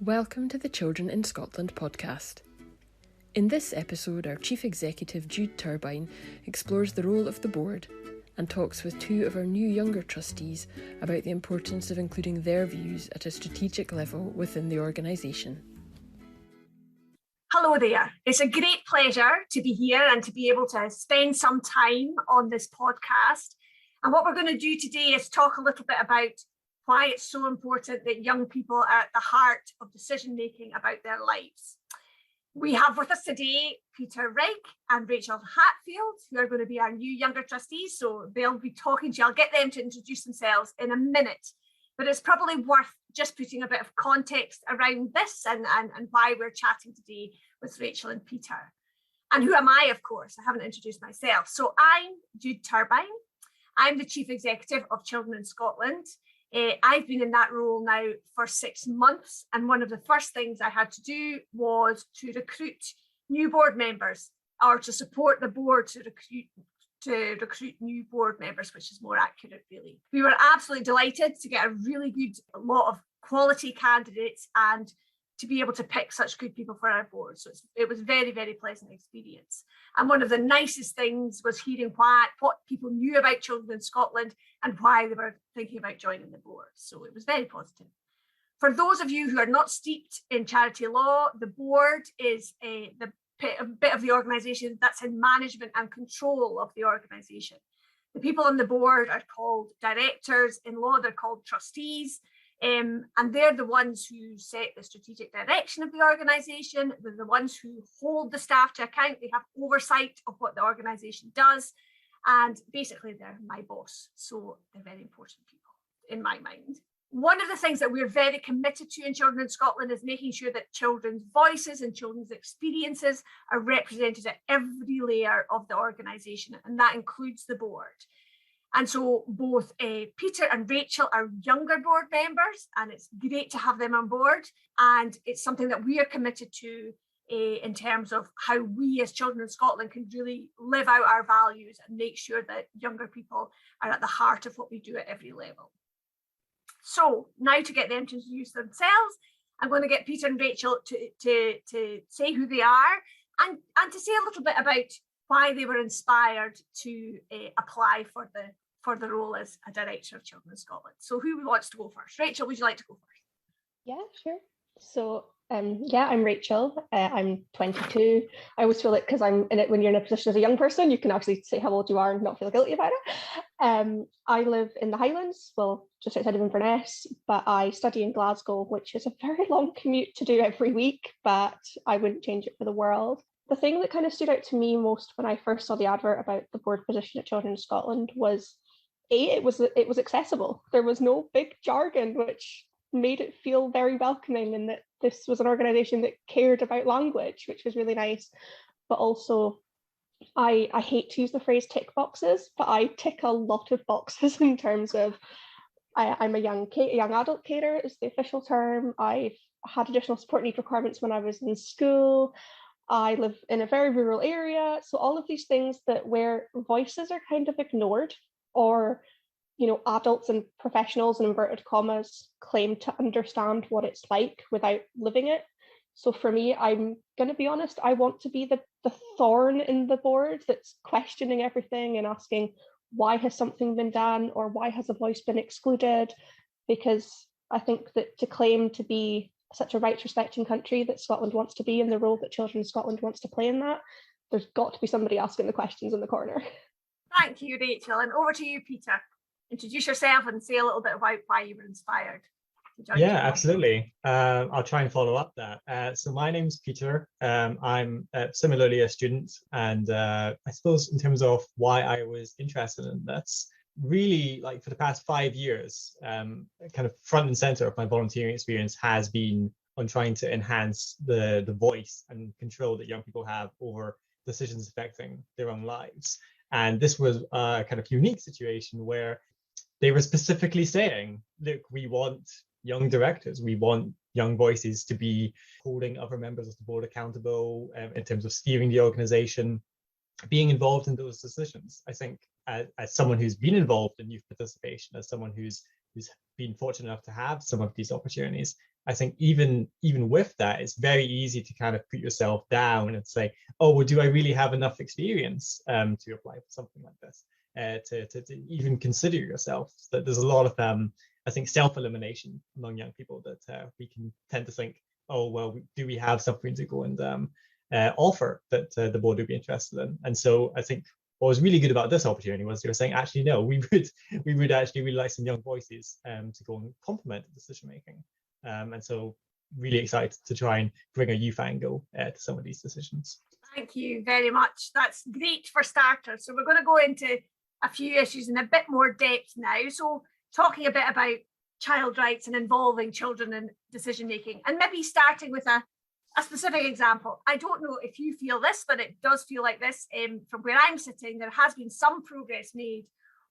Welcome to the Children in Scotland podcast. In this episode, our Chief Executive, Jude Turbyne, explores the role of the board and talks with two of our new younger trustees about the importance of including their views at a strategic level within the organisation. Hello there. It's a great pleasure to be here and to be able to spend some time on this podcast. And what we're going to do today is talk a little bit about why it's so important that young people are at the heart of decision making about their lives. We have with us today Peter Reich and Rachael Hatfield, who are going to be our new younger trustees. So they'll be talking to you. I'll get them to introduce themselves in a minute. But it's probably worth just putting a bit of context around this and why we're chatting today with Rachael and Peter. And who am I, of course? I haven't introduced myself. So I'm Jude Turbyne. I'm the Chief Executive of Children in Scotland. I've been in that role now for 6 months, and one of the first things I had to do was to recruit new board members, or to support the board to recruit new board members, which is more accurate, really. We were absolutely delighted to get a really good lot of quality candidates and to be able to pick such good people for our board. So it was very, very pleasant experience. And one of the nicest things was hearing what people knew about Children in Scotland and why they were thinking about joining the board. So it was very positive. For those of you who are not steeped in charity law, the board is a bit of the organisation that's in management and control of the organisation. The people on the board are called directors. In law, they're called trustees. And they're the ones who set the strategic direction of the organisation. They're the ones who hold the staff to account. They have oversight of what the organisation does. And basically, they're my boss. So they're very important people in my mind. One of the things that we're very committed to in Children in Scotland is making sure that children's voices and children's experiences are represented at every layer of the organisation, and that includes the board. And so both Peter and Rachael are younger board members, and it's great to have them on board. And it's something that we are committed to in terms of how we as Children in Scotland can really live out our values and make sure that younger people are at the heart of what we do at every level. So now to get them to introduce themselves, I'm going to get Peter and Rachael to say who they are and to say a little bit about why they were inspired to apply for the role as a director of Children in Scotland. So who wants to go first? Rachael, would you like to go first? Yeah, sure. So I'm Rachael. I'm 22. I always feel like, because I'm in it, when you're in a position as a young person, you can actually say how old you are and not feel guilty about it. I live in the Highlands, well, just outside of Inverness, but I study in Glasgow, which is a very long commute to do every week, but I wouldn't change it for the world. The thing that kind of stood out to me most when I first saw the advert about the board position at Children in Scotland was, it was accessible. There was no big jargon, which made it feel very welcoming, and that this was an organisation that cared about language, which was really nice. But also, I hate to use the phrase tick boxes, but I tick a lot of boxes in terms of I'm a young adult carer is the official term. I've had additional support need requirements when I was in school. I live in a very rural area. So all of these things where voices are kind of ignored, or, adults and professionals in inverted commas claim to understand what it's like without living it. So for me, I'm going to be honest, I want to be the thorn in the board that's questioning everything and asking, why has something been done, or why has a voice been excluded? Because I think that to claim to be such a rights respecting country that Scotland wants to be, and the role that Children in Scotland wants to play in that, there's got to be somebody asking the questions in the corner. Thank you, Rachael. And over to you, Peter. Introduce yourself and say a little bit about why you were inspired to join. Yeah, absolutely. I'll try and follow up that. So my name's Peter. I'm similarly a student, and I suppose in terms of why I was interested in this, really, like, for the past 5 years, kind of front and center of my volunteering experience has been on trying to enhance the voice and control that young people have over decisions affecting their own lives. And this was a kind of unique situation where they were specifically saying, look, we want young directors, we want young voices to be holding other members of the board accountable in terms of steering the organization, being involved in those decisions. I think as someone who's been involved in youth participation, as someone who's who's been fortunate enough to have some of these opportunities, I think even with that, it's very easy to kind of put yourself down and say, oh, well, do I really have enough experience to apply for something like this? To even consider yourself. So that there's a lot of I think self-elimination among young people that we can tend to think, oh, well, do we have something to go and offer that the board would be interested in? And so I think what was really good about this opportunity was they were saying, actually, no, we would actually really like some young voices to go and complement decision making. And so really excited to try and bring a youth angle to some of these decisions. Thank you very much. That's great for starters. So we're going to go into a few issues in a bit more depth now. So talking a bit about child rights and involving children in decision making, and maybe starting with a specific example. I don't know if you feel this, but it does feel like this. From where I'm sitting, there has been some progress made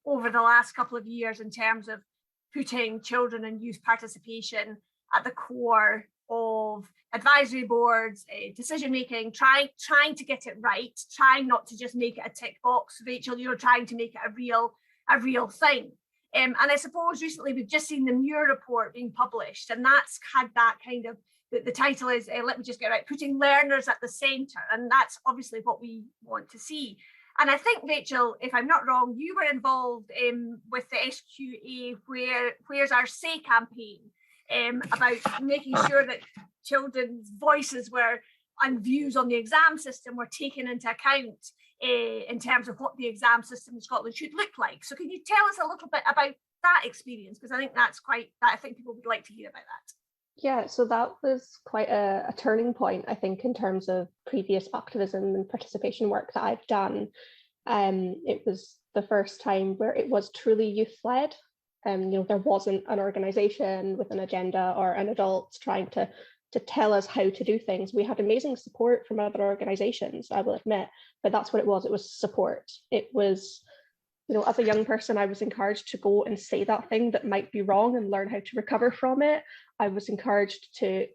over the last couple of years in terms of putting children and youth participation at the core of advisory boards, decision making, trying to get it right, trying not to just make it a tick box. Rachel, you're trying to make it a real thing. And I suppose recently we've just seen the Muir report being published, and that's had that kind of, the title is, let me just get it right, putting learners at the centre, and that's obviously what we want to see. And I think, Rachel, if I'm not wrong, you were involved with the SQA Where's Our Say campaign, about making sure that children's voices and views on the exam system were taken into account in terms of what the exam system in Scotland should look like. So can you tell us a little bit about that experience? Because I think I think people would like to hear about that. Yeah, so that was quite a turning point, I think, in terms of previous activism and participation work that I've done. It was the first time where it was truly youth-led. There wasn't an organisation with an agenda or an adult trying to tell us how to do things. We had amazing support from other organisations, I will admit, but that's what it was. It was support. It was, as a young person, I was encouraged to go and say that thing that might be wrong and learn how to recover from it. I was encouraged to,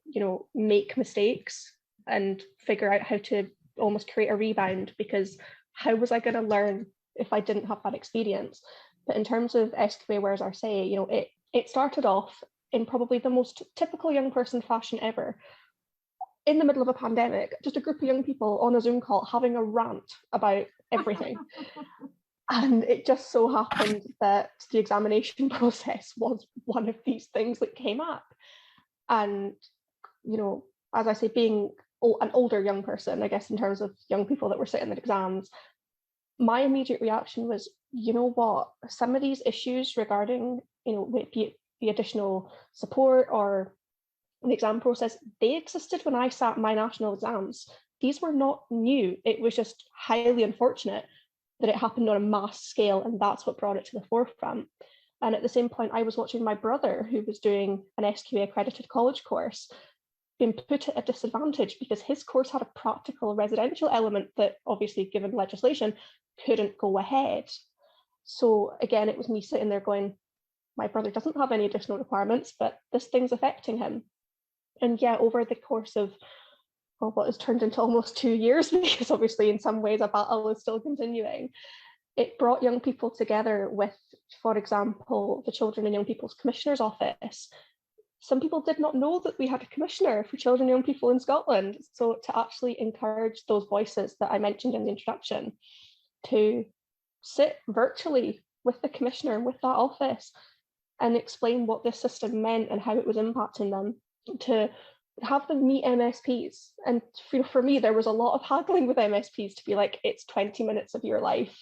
make mistakes and figure out how to almost create a rebound, because how was I going to learn if I didn't have that experience? But in terms of SQA Where's Our Say, it started off in probably the most typical young person fashion ever. In the middle of a pandemic, just a group of young people on a Zoom call having a rant about everything. And it just so happened that the examination process was one of these things that came up. And, as I say, being an older young person, I guess, in terms of young people that were sitting at exams, my immediate reaction was, you know what, some of these issues regarding, the additional support or the exam process, they existed when I sat my national exams. These were not new. It was just highly unfortunate that it happened on a mass scale, and that's what brought it to the forefront. And at the same point, I was watching my brother, who was doing an SQA accredited college course, being put at a disadvantage because his course had a practical residential element that, obviously, given legislation, couldn't go ahead. So again, it was me sitting there going, my brother doesn't have any additional requirements, but this thing's affecting him. And yeah, over the course of what has turned into almost 2 years, because obviously in some ways a battle is still continuing, it brought young people together with, for example, the Children and Young People's Commissioner's Office. Some people did not know that we had a commissioner for children and young people in Scotland. So to actually encourage those voices that I mentioned in the introduction to sit virtually with the commissioner and with that office and explain what this system meant and how it was impacting them, to have them meet MSPs. And for me, there was a lot of haggling with MSPs to be like, it's 20 minutes of your life,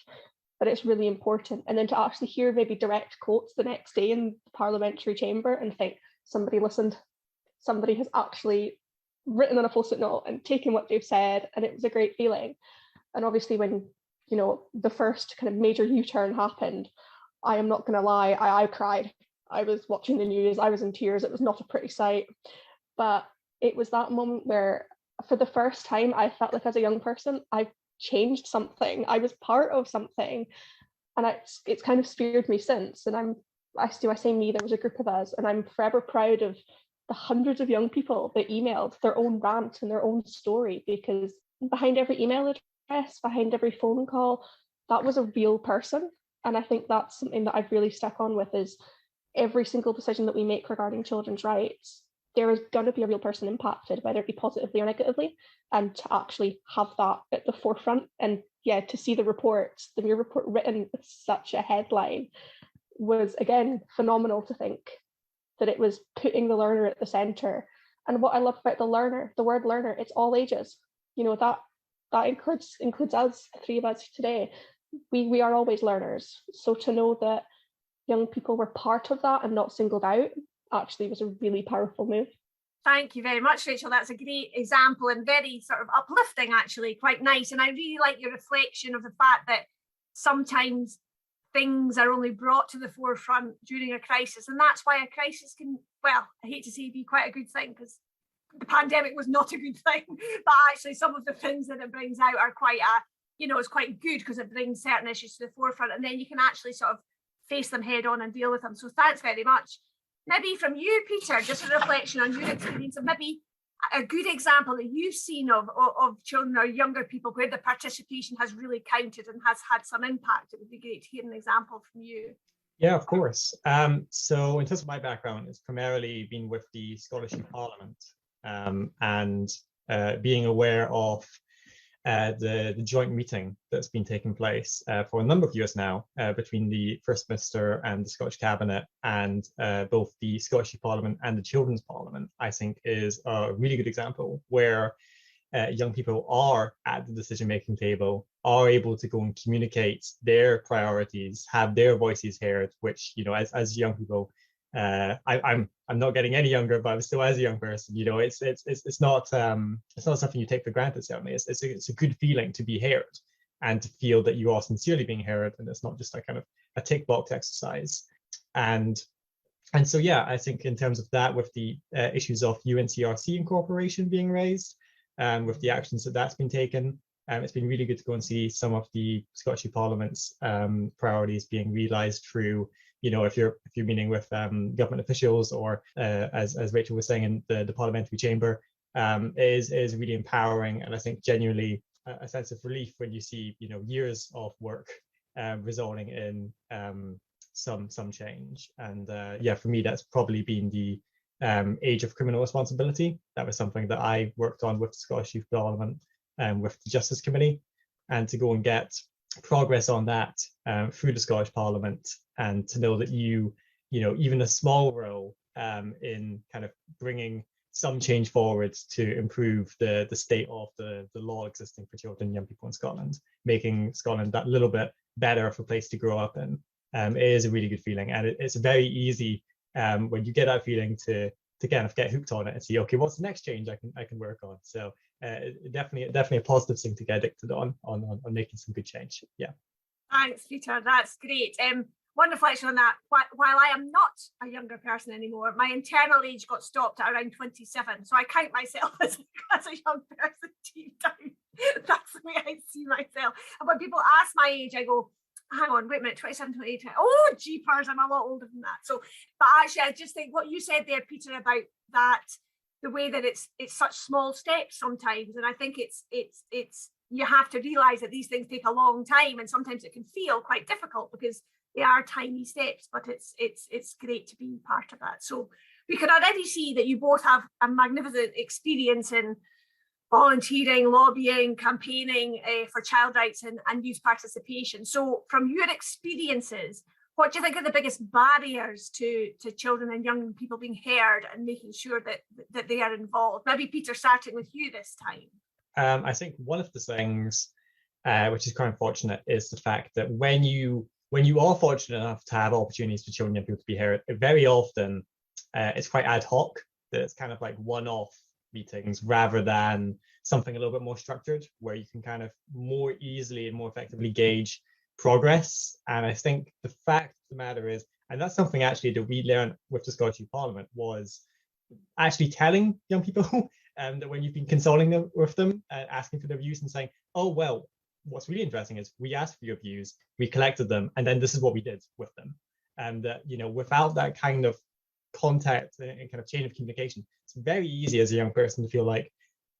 but it's really important. And then to actually hear maybe direct quotes the next day in the parliamentary chamber and think, somebody listened, somebody has actually written on a post-it note and taken what they've said, and it was a great feeling. And obviously when, the first kind of major U-turn happened, I am not going to lie, I cried. I was watching the news, I was in tears, it was not a pretty sight. But it was that moment where, for the first time, I felt like as a young person, I've changed something. I was part of something. And it's kind of speared me since. And I say me, there was a group of us, and I'm forever proud of the hundreds of young people that emailed their own rant and their own story, because behind every email address, behind every phone call, that was a real person. And I think that's something that I've really stuck on with, is every single decision that we make regarding children's rights, there is going to be a real person impacted, whether it be positively or negatively, and to actually have that at the forefront. And yeah, to see the Muir report written with such a headline was, again, phenomenal. To think that it was putting the learner at the centre. And what I love about the word learner, it's all ages. That includes us, the three of us today. We are always learners. So to know that young people were part of that and not singled out actually was a really powerful move. Thank you very much, Rachel. That's a great example and very sort of uplifting, actually, quite nice. And I really like your reflection of the fact that sometimes things are only brought to the forefront during a crisis. And that's why a crisis can, well, I hate to say be quite a good thing, because the pandemic was not a good thing, but actually some of the things that it brings out are quite it's quite good, because it brings certain issues to the forefront, and then you can actually sort of face them head on and deal with them. So thanks very much. Maybe from you, Peter, just a reflection on your experience of maybe a good example that you've seen of children or younger people where the participation has really counted and has had some impact. It would be great to hear an example from you. Yeah, of course. So in terms of my background, it's primarily been with the Scholarship Parliament, and being aware of the joint meeting that's been taking place for a number of years now between the First Minister and the Scottish Cabinet, and both the Scottish Parliament and the Children's Parliament, I think is a really good example where young people are at the decision-making table, are able to go and communicate their priorities, have their voices heard, which, as young people, I'm not getting any younger, but I'm still as a young person. It's not something you take for granted. Certainly, it's a good feeling to be heard and to feel that you are sincerely being heard, and it's not just a kind of a tick box exercise. And so yeah, I think in terms of that, with the issues of UNCRC incorporation being raised, with the actions that's been taken, it's been really good to go and see some of the Scottish Parliament's priorities being realised through. If you're meeting with government officials, or as Rachel was saying, in the parliamentary chamber, is really empowering, and I think genuinely a sense of relief when you see years of work resulting in some change. And for me, that's probably been the age of criminal responsibility. That was something that I worked on with the Scottish Youth Parliament and with the Justice Committee, and to go and get progress on that through the Scottish Parliament, and to know that even a small role in kind of bringing some change forward to improve the state of the law existing for children and young people in Scotland, making Scotland that little bit better of a place to grow up in, is a really good feeling. And it's very easy when you get that feeling to kind of get hooked on it and see, okay, what's the next change I can work on. So definitely a positive thing to get addicted on making some good change. Yeah. Thanks, Peter. That's great. One reflection on that: while I am not a younger person anymore, my internal age got stopped at around 27. So I count myself as a young person deep down. That's the way I see myself. And when people ask my age, I go, hang on, wait a minute, 27, 28. Oh, jeepers, I'm a lot older than that. So, but actually, I just think what you said there, Peter, about that, the way that it's such small steps sometimes, and I think it's you have to realise that these things take a long time, and sometimes it can feel quite difficult because they are tiny steps, but it's great to be part of that. So we can already see that you both have a magnificent experience in volunteering, lobbying, campaigning for child rights and youth participation. So from your experiences, what do you think are the biggest barriers to children and young people being heard and making sure that they are involved? Maybe Peter, starting with you this time. I think one of the things which is quite unfortunate is the fact that when you are fortunate enough to have opportunities for children and young people to be heard, very often it's quite ad hoc. That it's kind of like one-off meetings rather than something a little bit more structured, where you can kind of more easily and more effectively gauge progress. And I think the fact of the matter is, and that's something actually that we learned with the Scottish Youth Parliament, was actually telling young people that when you've been consulting with them, asking for their views and saying, oh, well, what's really interesting is we asked for your views, we collected them, and then this is what we did with them. And without that kind of contact and kind of chain of communication, it's very easy as a young person to feel like,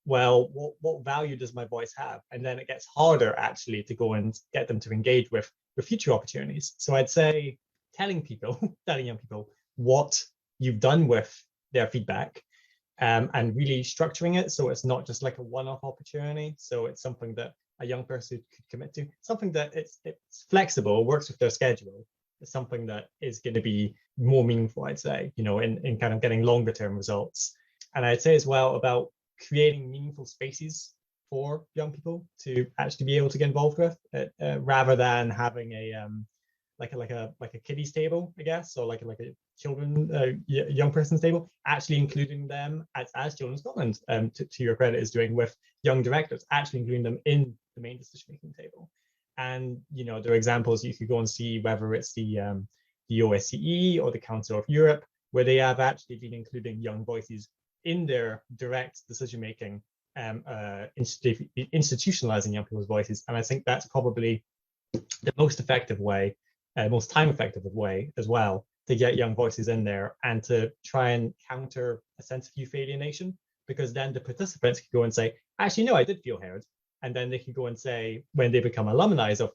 well, what value does my voice have? And then it gets harder actually to go and get them to engage with future opportunities. So I'd say telling young people what you've done with their feedback, and really structuring it so it's not just like a one-off opportunity. So it's something that a young person could commit to, something that it's flexible, works with their schedule. It's something that is going to be more meaningful, I'd say, in kind of getting longer term results. And I'd say as well about creating meaningful spaces for young people to actually be able to get involved with, rather than having a like a kiddies table, I guess, or like a children young person's table, actually including them as Children's Scotland, to your credit, is doing with young directors, actually including them in the main decision making table. And there are examples you could go and see, whether it's the OSCE or the Council of Europe, where they have actually been including young voices in their direct decision making, institutionalizing young people's voices. And I think that's probably the most effective way, most time effective way as well, to get young voices in there and to try and counter a sense of youth alienation, because then the participants could go and say, actually, no, I did feel heard. And then they could go and say, when they become alumni of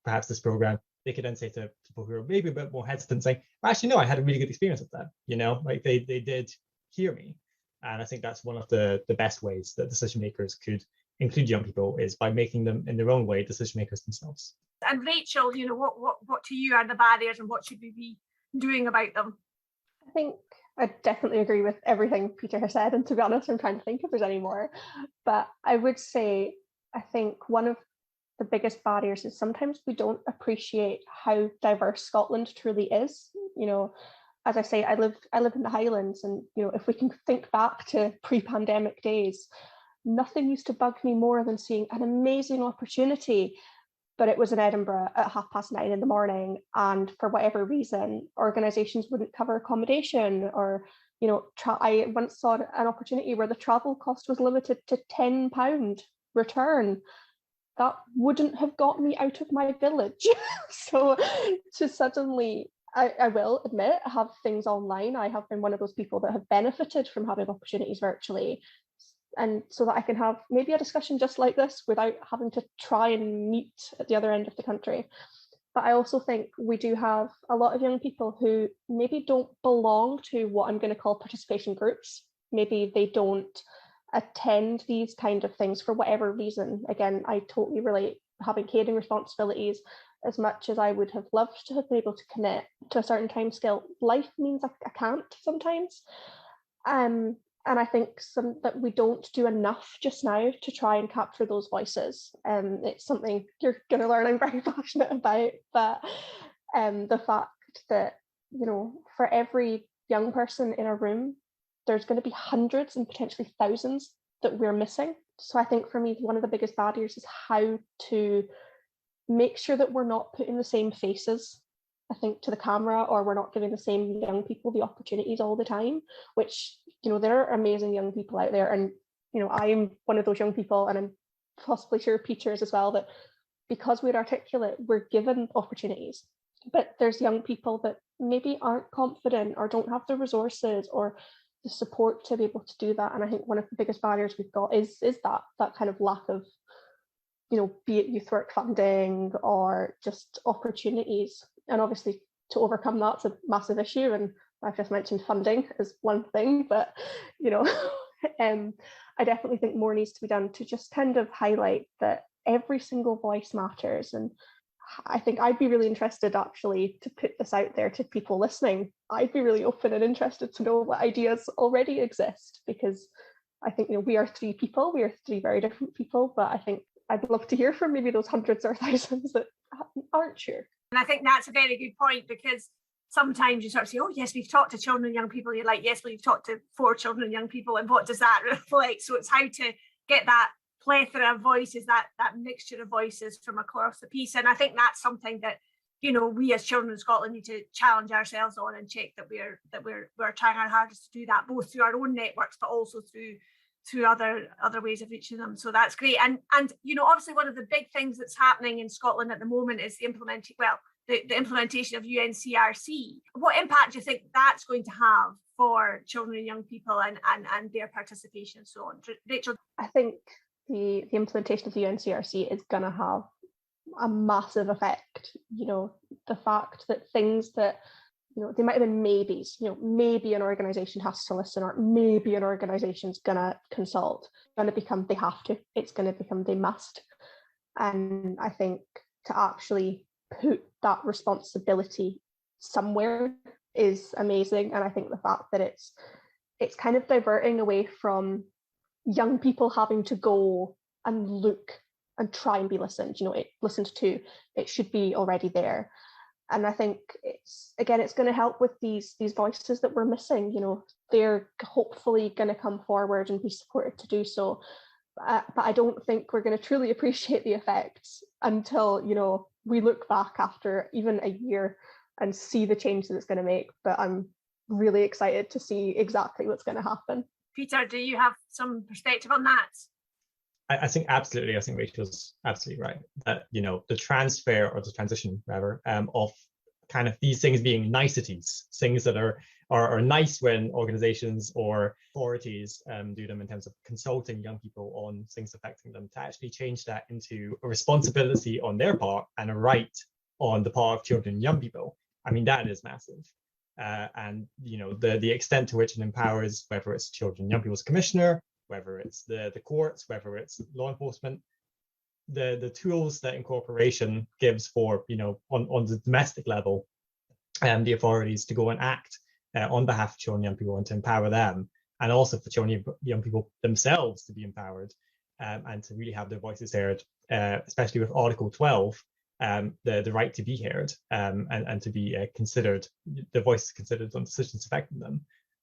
perhaps this program, they could then say to people who are maybe a bit more hesitant, saying, actually, no, I had a really good experience with that. Like they did hear me. And I think that's one of the best ways that decision makers could include young people, is by making them in their own way decision makers themselves. And Rachel, what to you are the barriers and what should we be doing about them? I think I definitely agree with everything Peter has said. And to be honest, I'm trying to think if there's any more. But I would say, I think one of the biggest barriers is sometimes we don't appreciate how diverse Scotland truly is. As I say, I live in the Highlands, and if we can think back to pre-pandemic days, nothing used to bug me more than seeing an amazing opportunity, but it was in Edinburgh at 9:30 in the morning, and for whatever reason, organisations wouldn't cover accommodation, or I once saw an opportunity where the travel cost was limited to £10 return. That wouldn't have got me out of my village. So to suddenly, I will admit, have things online. I have been one of those people that have benefited from having opportunities virtually, and so that I can have maybe a discussion just like this without having to try and meet at the other end of the country. But I also think we do have a lot of young people who maybe don't belong to what I'm going to call participation groups. Maybe they don't attend these kind of things for whatever reason. Again, I totally relate, having caring responsibilities. As much as I would have loved to have been able to commit to a certain time scale, life means I can't sometimes. And I think that we don't do enough just now to try and capture those voices. It's something you're going to learn I'm very passionate about, but the fact that, for every young person in a room, there's going to be hundreds and potentially thousands that we're missing. So I think for me, one of the biggest barriers is how to make sure that we're not putting the same faces, I think, to the camera, or we're not giving the same young people the opportunities all the time, which, there are amazing young people out there. And, I'm one of those young people, and I'm possibly sure Peter is as well, that because we're articulate, we're given opportunities. But there's young people that maybe aren't confident or don't have the resources or the support to be able to do that. And I think one of the biggest barriers we've got is that kind of lack of, be it youth work funding or just opportunities. And obviously to overcome that's a massive issue. And I've just mentioned funding as one thing, but, I definitely think more needs to be done to just kind of highlight that every single voice matters. And I think I'd be really interested actually to put this out there to people listening. I'd be really open and interested to know what ideas already exist, because I think, we are three people, we are three very different people, but I think I'd love to hear from maybe those hundreds or thousands that aren't sure. And I think that's a very good point, because sometimes you sort of say, oh, yes, we've talked to children and young people. You're like, yes, we've talked to 4 children and young people. And what does that reflect? So it's how to get that plethora of voices, that mixture of voices from across the piece. And I think that's something that, we as Children in Scotland need to challenge ourselves on and check that we're trying our hardest to do that, both through our own networks, but also through other ways of reaching them. So that's great. And obviously one of the big things that's happening in Scotland at the moment is the implementation of UNCRC. What impact do you think that's going to have for children and young people and their participation and so on? Rachel? I think the implementation of the UNCRC is going to have a massive effect. The fact that things that they might have been maybes, maybe an organization has to listen, or maybe an organization's gonna consult. It's gonna become they have to, it's gonna become they must. And I think to actually put that responsibility somewhere is amazing. And I think the fact that it's kind of diverting away from young people having to go and look and try and be listened, listened to, it should be already there. And I think it's going to help with these voices that we're missing. They're hopefully going to come forward and be supported to do so. But I don't think we're going to truly appreciate the effects until, we look back after even a year and see the change that it's going to make. But I'm really excited to see exactly what's going to happen. Peter, do you have some perspective on that? I think absolutely. I think Rachel's absolutely right that, the transfer or the transition rather of kind of these things being niceties, things that are nice when organizations or authorities do them in terms of consulting young people on things affecting them, to actually change that into a responsibility on their part and a right on the part of children and young people. I mean, that is massive. And, the extent to which it empowers, whether it's Children and Young People's Commissioner, whether it's the courts, whether it's law enforcement, the tools that incorporation gives for, on the domestic level, and the authorities to go and act on behalf of children and young people and to empower them, and also for children and young people themselves to be empowered and to really have their voices heard, especially with Article 12, the right to be heard and to be considered, the voice considered on decisions affecting them.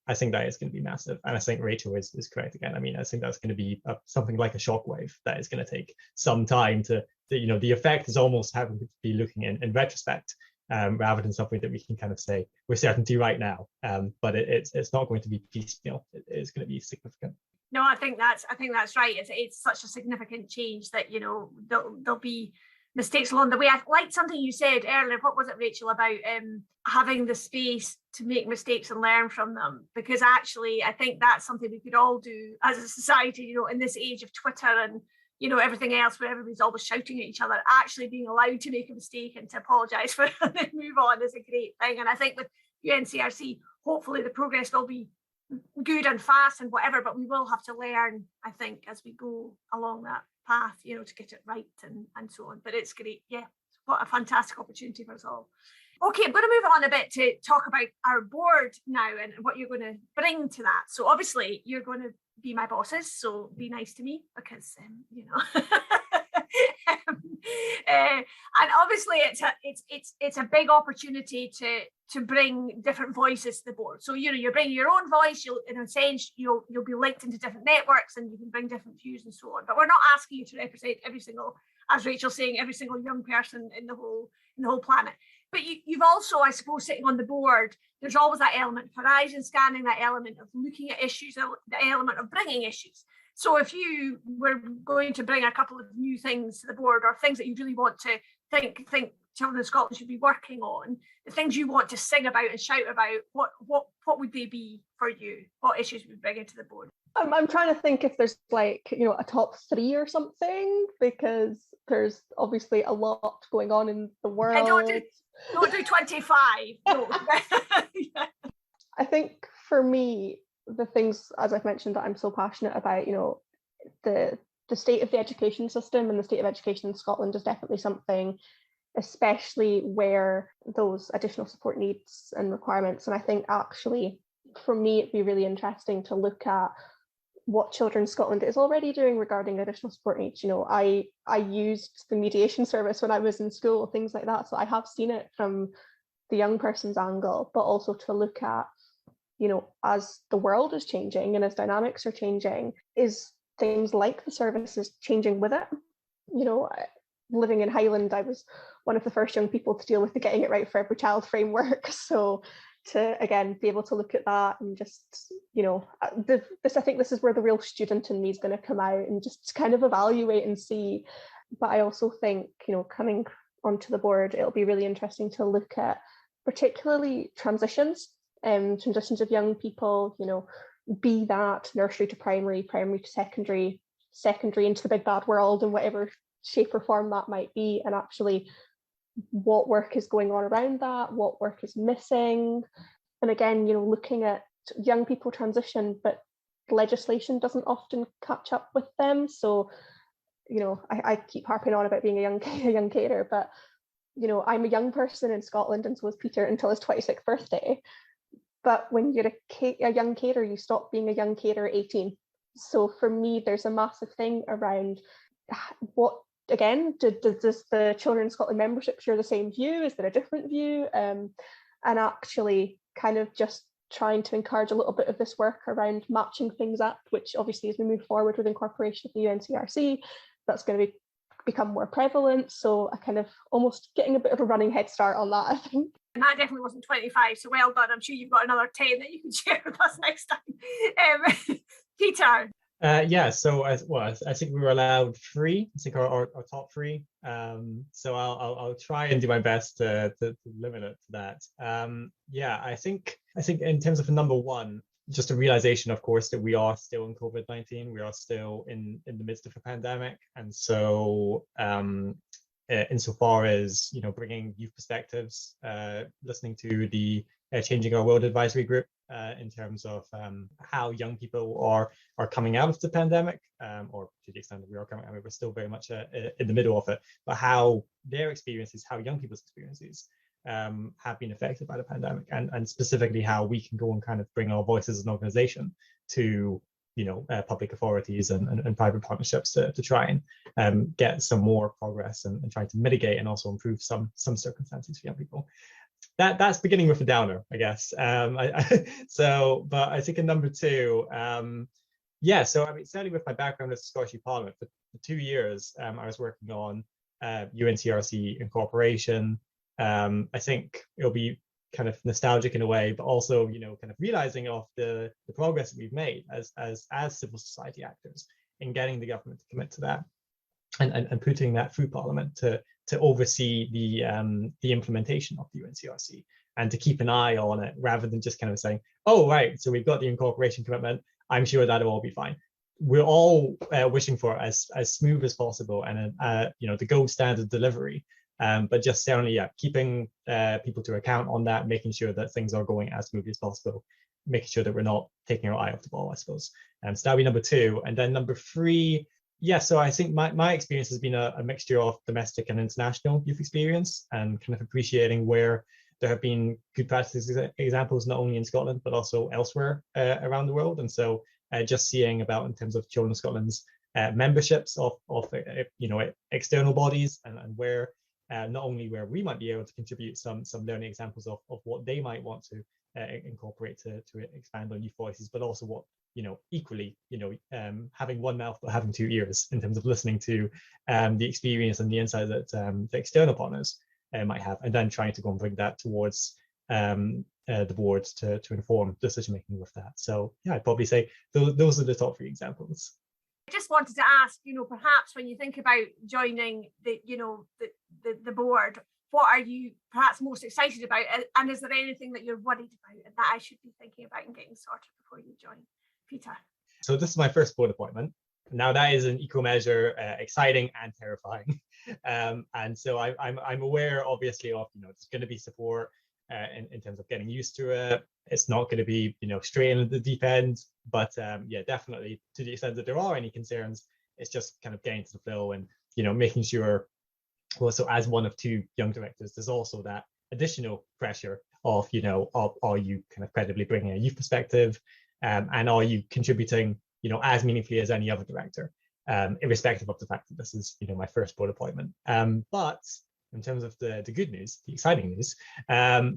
I think that is going to be massive. And I think Rachel is correct again. I mean, I think that's going to be something like a shockwave that is going to take some time to the effect is almost having to be looking in retrospect rather than something that we can kind of say with certainty right now. But it's not going to be piecemeal. It is going to be significant. No, I think that's right. It's such a significant change that, there'll be mistakes along the way. I liked something you said earlier. What was it, Rachel, about having the space to make mistakes and learn from them? Because actually, I think that's something we could all do as a society, in this age of Twitter and, everything else where everybody's always shouting at each other. Actually being allowed to make a mistake and to apologise for it and then move on is a great thing. And I think with UNCRC, hopefully the progress will be good and fast and whatever, but we will have to learn, I think, as we go along that path, to get it right and so on. But it's great. Yeah, what a fantastic opportunity for us all. Okay, I'm going to move on a bit to talk about our board now and what you're going to bring to that. So obviously you're going to be my bosses, so be nice to me because, and obviously it's a big opportunity to bring different voices to the board. So you're bringing your own voice. You'll, in a sense, you'll be linked into different networks, and you can bring different views and so on. But we're not asking you to represent every single, as Rachel's saying, every single young person in the whole planet. But you've also, I suppose, sitting on the board, there's always that element of horizon scanning, that element of looking at issues, the element of bringing issues. So if you were going to bring a couple of new things to the board, or things that you really want to think Children in Scotland should be working on, the things you want to sing about and shout about, what would they be for you? What issues would you bring into the board? I'm trying to think if there's a top 3 or something, because there's obviously a lot going on in the world. And don't do 25. No. I think for me, the things, as I've mentioned, that I'm so passionate about, the state of the education system and the state of education in Scotland is definitely something, especially where those additional support needs and requirements. And I think actually, for me, it'd be really interesting to look at what Children Scotland is already doing regarding additional support needs. I used the mediation service when I was in school, things like that. So I have seen it from the young person's angle, but also to look at, as the world is changing and as dynamics are changing, is things like the services changing with it? Living in Highland, I was one of the first young people to deal with the Getting It Right for Every Child framework. So to, again, be able to look at that and just, I think this is where the real student in me is going to come out and just kind of evaluate and see. But I also think, coming onto the board, it'll be really interesting to look at particularly transitions of young people, be that nursery to primary, primary to secondary, secondary into the big bad world in whatever shape or form that might be, and actually what work is going on around that, what work is missing. And again, looking at young people transition, but legislation doesn't often catch up with them. So, I keep harping on about being a young carer, but I'm a young person in Scotland, and so is Peter until his 26th birthday. But when you're a young carer, you stop being a young carer at 18. So for me, there's a massive thing around what, again, does the Children in Scotland membership share the same view? Is there a different view? And actually kind of just trying to encourage a little bit of this work around matching things up, which obviously as we move forward with incorporation of the UNCRC, that's going to become more prevalent. So I kind of almost getting a bit of a running head start on that, I think. And that definitely wasn't 25, so well done. I'm sure you've got another 10 that you can share with us next time. Peter. So I think we were allowed 3. I think our top 3. So I'll try and do my best to limit it to that. I think in terms of number 1, just a realization, of course, that we are still in COVID-19. We are still in the midst of a pandemic, and so insofar as bringing youth perspectives, listening to the Changing Our World advisory group in terms of how young people are coming out of the pandemic, or to the extent that we are coming out, we're still very much in the middle of it, but how their experiences, how young people's experiences have been affected by the pandemic, and specifically how we can go and kind of bring our voices as an organization to public authorities and private partnerships to try and get some more progress and try to mitigate and also improve some circumstances for young people. That's beginning with a downer, I guess. But I think in number 2, so I mean, certainly with my background as a Scottish Youth Parliament, for 2 years, I was working on UNCRC incorporation. I think it'll be kind of nostalgic in a way, but also, kind of realizing of the progress that we've made as civil society actors in getting the government to commit to that and putting that through Parliament to oversee the implementation of the UNCRC and to keep an eye on it rather than just kind of saying, oh, right, so we've got the incorporation commitment, I'm sure that'll all be fine. We're all wishing for as smooth as possible and the gold standard delivery. But just certainly, keeping people to account on that, making sure that things are going as smoothly as possible, making sure that we're not taking our eye off the ball, I suppose. So that'll be number 2. And then number 3, so I think my experience has been a mixture of domestic and international youth experience, and kind of appreciating where there have been good practice examples, not only in Scotland, but also elsewhere around the world. And so just seeing about in terms of Children of Scotland's memberships of external bodies and where not only where we might be able to contribute some learning examples of what they might want to incorporate to expand on youth voices, but also what equally having one mouth but having 2 ears in terms of listening to the experience and the insight that the external partners might have, and then trying to go and bring that towards the boards to inform decision making with that. So I'd probably say those are the top 3 examples. I just wanted to ask, perhaps when you think about joining the board, what are you perhaps most excited about? And is there anything that you're worried about and that I should be thinking about and getting sorted before you join? Peter. So this is my first board appointment. Now that is an equal measure, exciting and terrifying. And so I'm aware, obviously, of there's going to be support in terms of getting used to it. It's not going to be straight into the deep end, but definitely to the extent that there are any concerns, it's just kind of getting to the flow and making sure. Well, so as one of 2 young directors, there's also that additional pressure of are you kind of credibly bringing a youth perspective, and are you contributing as meaningfully as any other director, irrespective of the fact that this is my first board appointment. But in terms of the good news, the exciting news,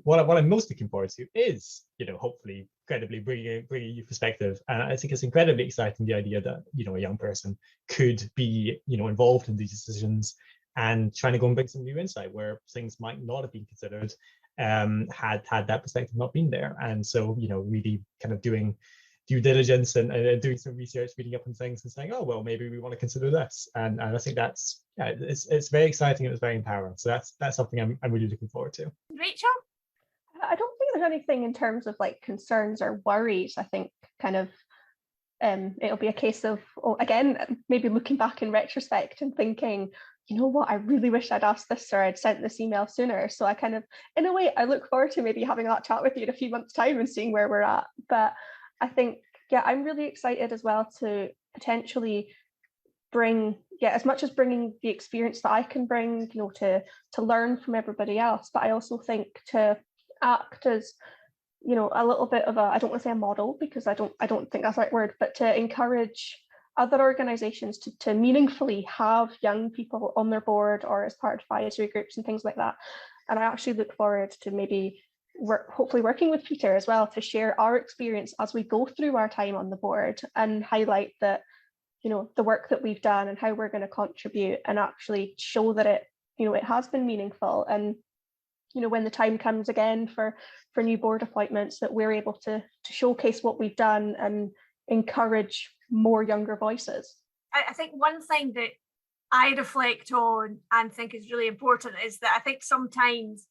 what I'm most looking forward to is hopefully credibly bringing a youth perspective. And I think it's incredibly exciting, the idea that a young person could be involved in these decisions and trying to go and bring some new insight where things might not have been considered had that perspective not been there. And so really kind of doing due diligence and doing some research, reading up on things and saying, oh, well, maybe we want to consider this. And I think that's, it's very exciting and it's very empowering. So that's something I'm really looking forward to. Rachel? I don't think there's anything in terms of like concerns or worries. I think kind of it'll be a case of, again, maybe looking back in retrospect and thinking, you know what, I really wish I'd asked this or I'd sent this email sooner. So I kind of, in a way, I look forward to maybe having that chat with you in a few months' time and seeing where we're at. But I think, yeah, I'm really excited as well to potentially bring, as much as bringing the experience that I can bring, you know, to learn from everybody else, but I also think to act as, you know, a little bit of a, I don't want to say a model, because I don't think that's the right word, but to encourage other organisations to meaningfully have young people on their board or as part of advisory groups and things like that. And I actually look forward to maybe hopefully working with Peter as well to share our experience as we go through our time on the board and highlight that, you know, the work that we've done and how we're going to contribute, and actually show that it, you know, it has been meaningful. And, you know, when the time comes again for new board appointments, that we're able to showcase what we've done and encourage more younger voices. I think one thing that I reflect on and think is really important is that I think sometimes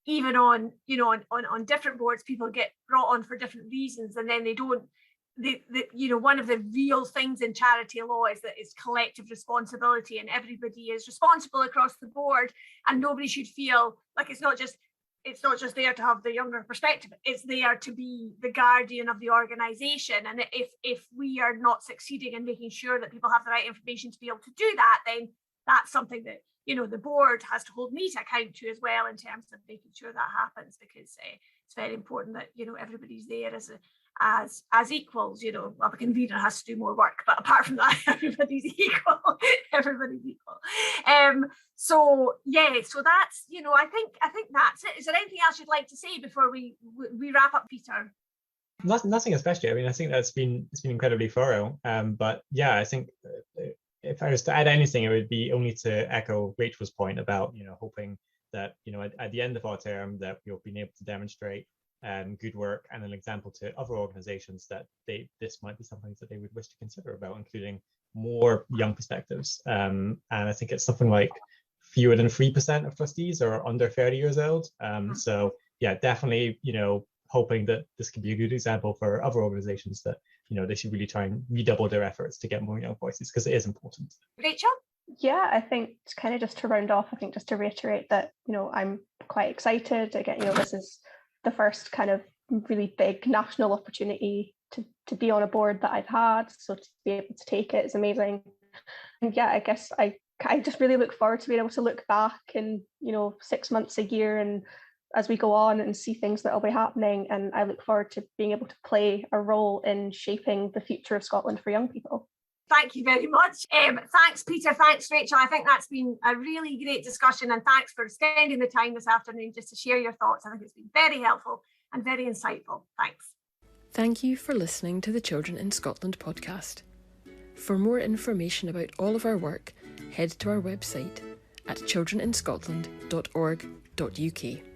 even on, you know, on different boards, people get brought on for different reasons, and then they don't, you know, one of the real things in charity law is that it's collective responsibility, and everybody is responsible across the board, and nobody should feel like it's not just there to have the younger perspective, it's there to be the guardian of the organisation. And if we are not succeeding in making sure that people have the right information to be able to do that, then that's something that, you know, the board has to hold me to account to as well, in terms of making sure that happens, because it's very important that, you know, everybody's there as equals. You know, well, the convener has to do more work, but apart from that, everybody's equal. Everybody's equal. So that's, you know, I think that's it. Is there anything else you'd like to say before we wrap up, Peter? Nothing especially. I mean, I think it's been incredibly thorough. But yeah, I think if I was to add anything, it would be only to echo Rachel's point about, you know, hoping that, you know, at the end of our term, that we'll be able to demonstrate good work and an example to other organizations that this might be something that they would wish to consider about including more young perspectives. And I think it's something like fewer than 3% of trustees are under 30 years old. So yeah, definitely, you know, hoping that this can be a good example for other organizations that, you know, they should really try and redouble their efforts to get more young voices, because it is important. Rachel? Yeah, I think kind of just to round off, I think just to reiterate that, you know, I'm quite excited. Again, you know, this is the first kind of really big national opportunity to be on a board that I've had. So to be able to take it is amazing. And yeah, I guess I just really look forward to being able to look back in, you know, 6 months, a year, and as we go on and see things that will be happening. And I look forward to being able to play a role in shaping the future of Scotland for young people. Thank you very much. Thanks, Peter. Thanks, Rachel. I think that's been a really great discussion, and thanks for spending the time this afternoon just to share your thoughts. I think it's been very helpful and very insightful. Thanks. Thank you for listening to the Children in Scotland podcast. For more information about all of our work, head to our website at childreninscotland.org.uk.